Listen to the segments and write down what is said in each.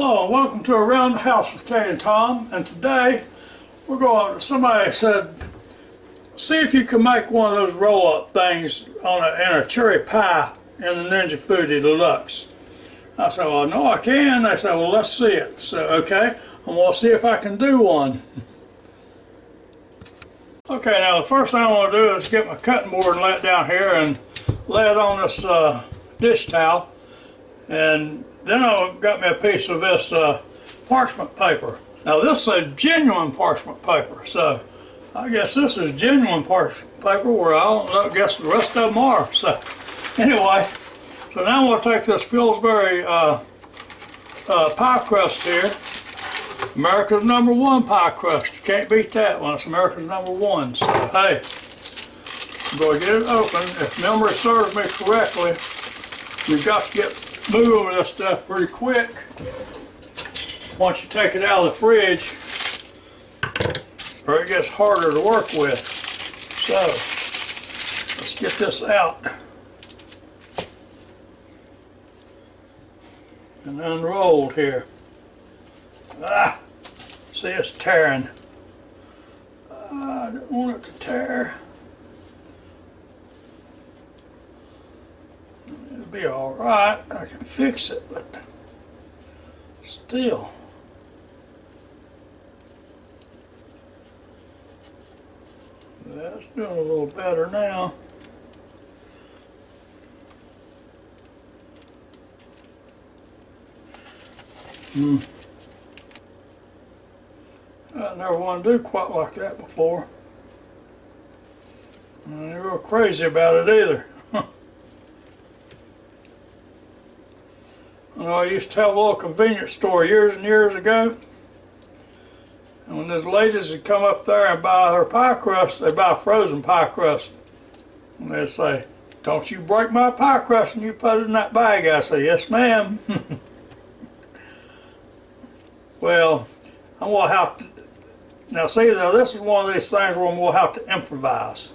Hello and welcome to Around the House with Kay and Tom, and today somebody said, see if you can make one of those roll-up things in a cherry pie in the Ninja FOODi DELUXE. I said, well, no, I can. They said, well, let's see it. So, okay, I'm going to see if I can do one. Okay, now the first thing I want to do is get my cutting board and lay it down here and lay it on this dish towel. And then I got me a piece of this parchment paper. Now this is genuine parchment paper, so I guess this is genuine parchment paper where I don't know, I guess the rest of them are. So anyway, so now I'm going to take this Pillsbury pie crust here. America's #1 pie crust. You can't beat that one. It's America's #1. So hey, I'm going to get it open. If memory serves me correctly, you've got to get moving with this stuff pretty quick once you take it out of the fridge, or it gets harder to work with. So let's get this out and unrolled here. See, it's tearing. I don't want it to tear. It'll be all right. I can fix it, but still. That's doing a little better now. I never wanted to do quite like that before. I ain't real crazy about it either. I used to have a little convenience store years and years ago, and when those ladies would come up there and buy her pie crust, they buy frozen pie crust, and they'd say, "Don't you break my pie crust and you put it in that bag." I say, "Yes, ma'am." Well, I'm going to have to, now see, now this is one of these things where I'm going to have to improvise,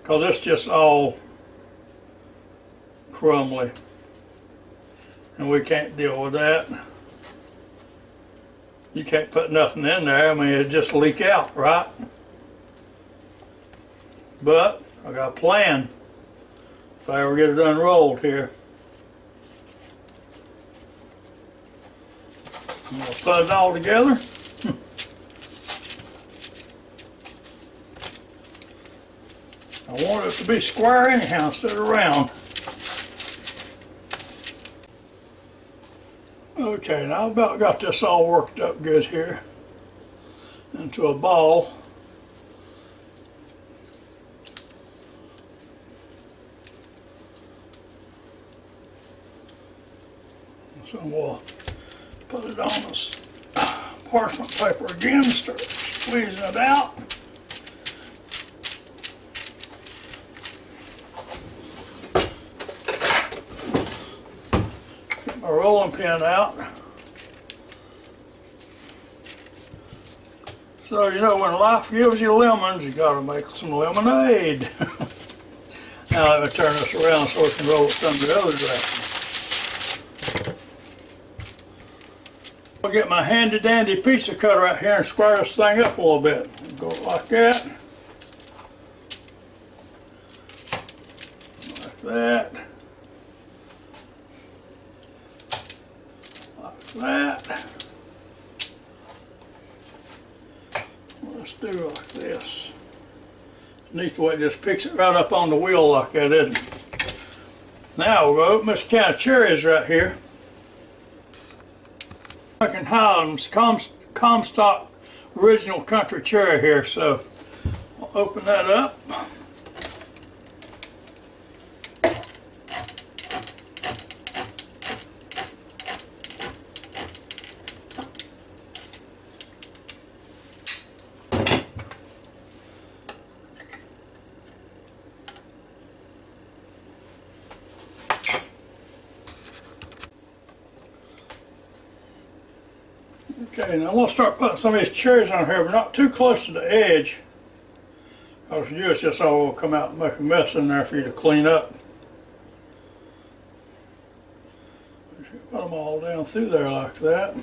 because it's just all crumbly. And we can't deal with that. You can't put nothing in there. I mean, it just leak out, right? But I got a plan if I ever get it unrolled here. I'm going to put it all together. I want it to be square anyhow instead of round. Okay, now I've about got this all worked up good here into a ball. So we'll put it on this parchment paper again and start squeezing it out. A rolling pin out. So you know, when life gives you lemons, you got to make some lemonade. Now let me turn this around so we can roll it from the other direction. I'll get my handy dandy pizza cutter out here and square this thing up a little bit. Go like that. Like that. That. Let's do like this. Neat the way it just picks it right up on the wheel like that, isn't it? Now we'll open this can of cherries right here. American Highlands Comstock Original Country Cherry here, so I'll open that up. Okay, now I'm going to start putting some of these cherries on here, but not too close to the edge. Because it's just all will come out and make a mess in there for you to clean up. Put them all down through there like that.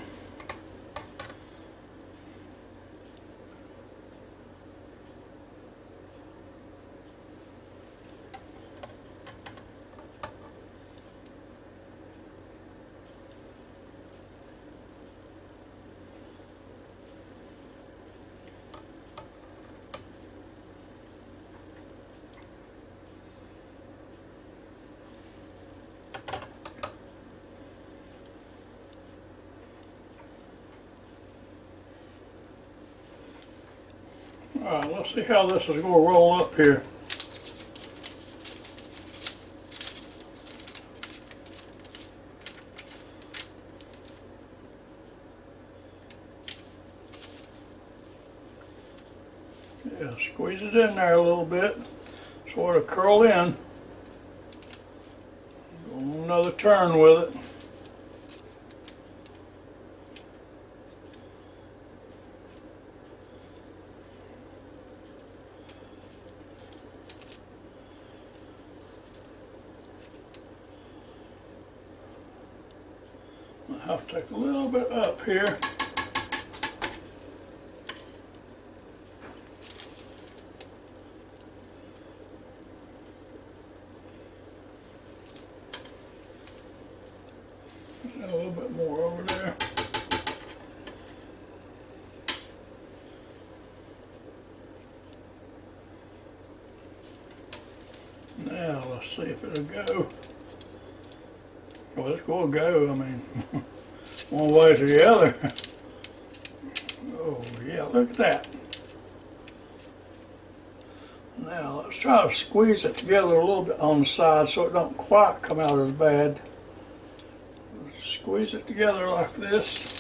Alright, let's see how this is going to roll up here. Yeah, squeeze it in there a little bit, sort of curl in. Go another turn with it. I'll have to take a little bit up here. A little bit more over there. Now let's see if it'll go. Well, it's going to go, I mean, one way to the other. Oh yeah, look at that. Now let's try to squeeze it together a little bit on the side so it don't quite come out as bad. Squeeze it together like this.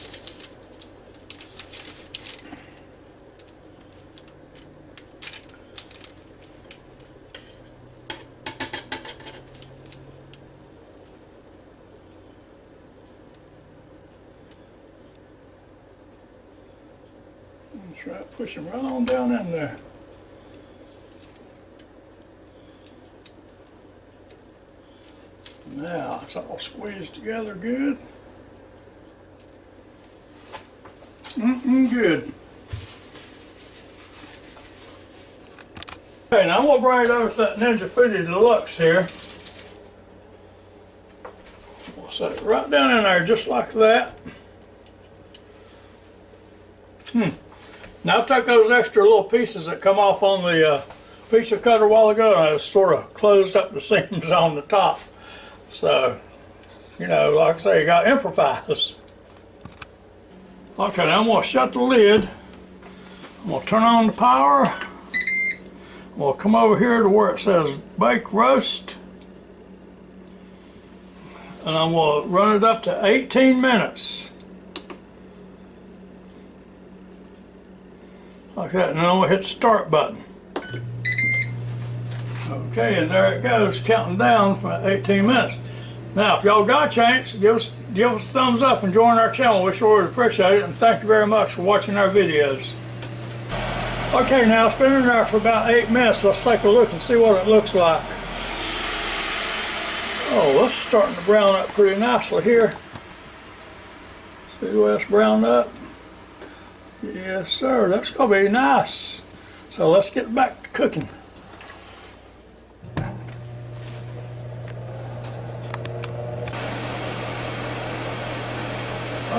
That's right, push them right on down in there. Now it's all squeezed together good. Good. Okay, now I'm going to bring it over to that Ninja FOODi Deluxe here. We'll set it right down in there just like that. Now I took those extra little pieces that come off on the pizza cutter a while ago and I just sort of closed up the seams on the top. So, you know, like I say, you got to improvise. Okay, now I'm going to shut the lid. I'm going to turn on the power. I'm going to come over here to where it says bake roast. And I'm going to run it up to 18 minutes. Like that, and then I'm going to hit the start button. Okay, and there it goes, counting down for 18 minutes. Now, if y'all got a chance, give us a thumbs up and join our channel. We sure would appreciate it, and thank you very much for watching our videos. Okay, now it's been in there for about 8 minutes. Let's take a look and see what it looks like. Oh, it's starting to brown up pretty nicely here. See the way it's browned up? Yes, sir, that's going to be nice. So let's get back to cooking.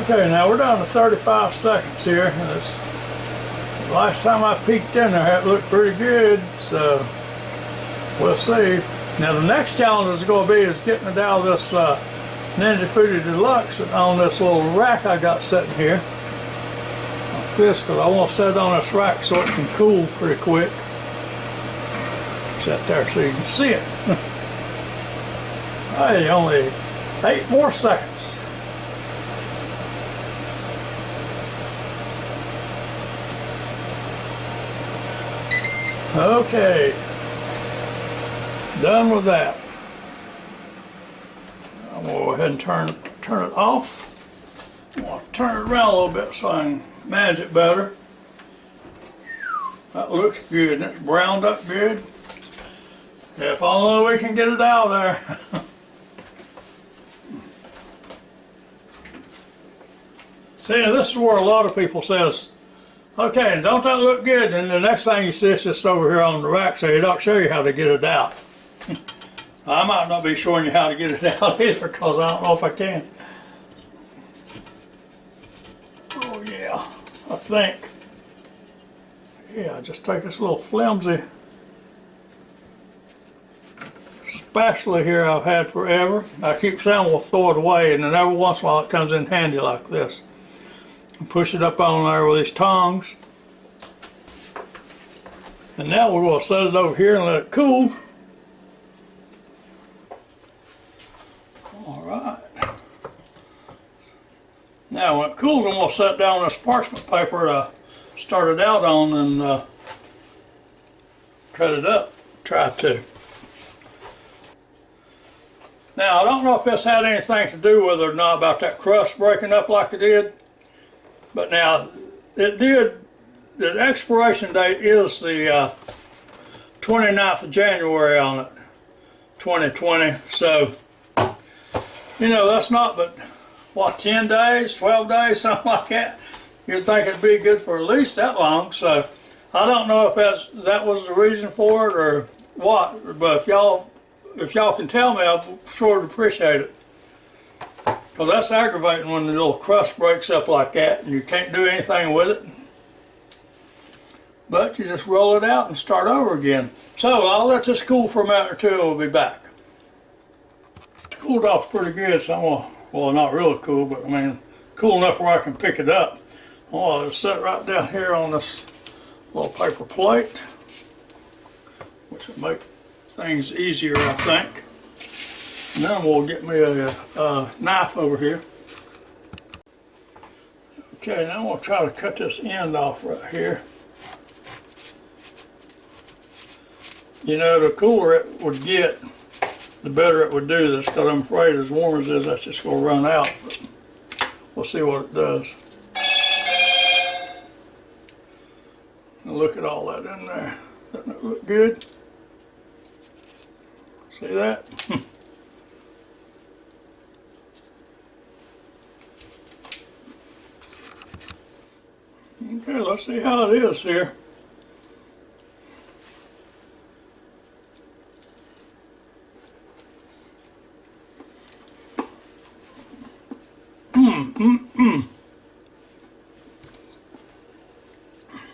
Okay, now we're down to 35 seconds here. Last time I peeked in there, it looked pretty good, so we'll see. Now the next challenge is going to be getting it out of this Ninja FOODi Deluxe on this little rack I got sitting here. Like this, because I want to set it on this rack so it can cool pretty quick. Set there so you can see it. Hey, only 8 more seconds. Okay, done with that. I'm going to go ahead and turn it off. I'm going to turn it around a little bit so I can manage it better. That looks good. It's browned up good. If only we can get it out of there. See, this is where a lot of people says, okay, and don't that look good? And the next thing you see is just over here on the rack, so they don't show you how to get it out. I might not be showing you how to get it out either, because I don't know if I can. Oh yeah, I think. Yeah, just take this little flimsy spatula here I've had forever. I keep saying we'll throw it away, and then every once in a while it comes in handy like this. And push it up on there with these tongs. And now we're going to set it over here and let it cool. Alright. Now when it cools, I'm going to set down this parchment paper that I started out on and cut it up. Try to. Now I don't know if this had anything to do with it or not about that crust breaking up like it did. But now it did. The expiration date is the 29th of January on it, 2020. So, you know, that's not but, what, 10 days, 12 days, something like that. You'd think it'd be good for at least that long. So, I don't know if that was the reason for it or what. But if y'all can tell me, I'd sure appreciate it. Because that's aggravating when the little crust breaks up like that and you can't do anything with it. But you just roll it out and start over again. So I'll let this cool for a minute or two and we'll be back. It's cooled off pretty good, so I'm gonna, well, not really cool, but I mean cool enough where I can pick it up. I'm gonna set it right down here on this little paper plate, which will make things easier, I think. And then we'll get me a knife over here. Okay, now I'm going to try to cut this end off right here. You know, the cooler it would get, the better it would do this, because I'm afraid as warm as it is, that's just going to run out. But we'll see what it does. And look at all that in there. Doesn't it look good? See that? Okay, let's see how it is here.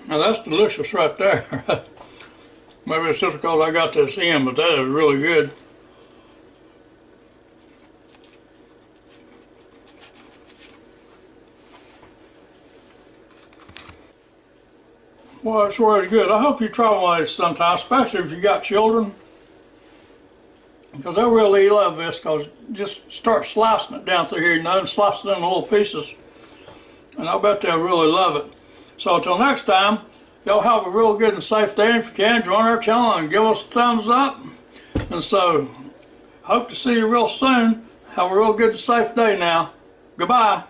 Now that's delicious right there. Maybe it's just because I got this in, but that is really good. Well, it's really good. I hope you try one of these sometime, especially if you got children. Because they'll really love this, because just start slicing it down through here, you know, and slice it into little pieces. And I bet they'll really love it. So until next time, y'all have a real good and safe day. If you can, join our channel and give us a thumbs up. And so, hope to see you real soon. Have a real good and safe day now. Goodbye.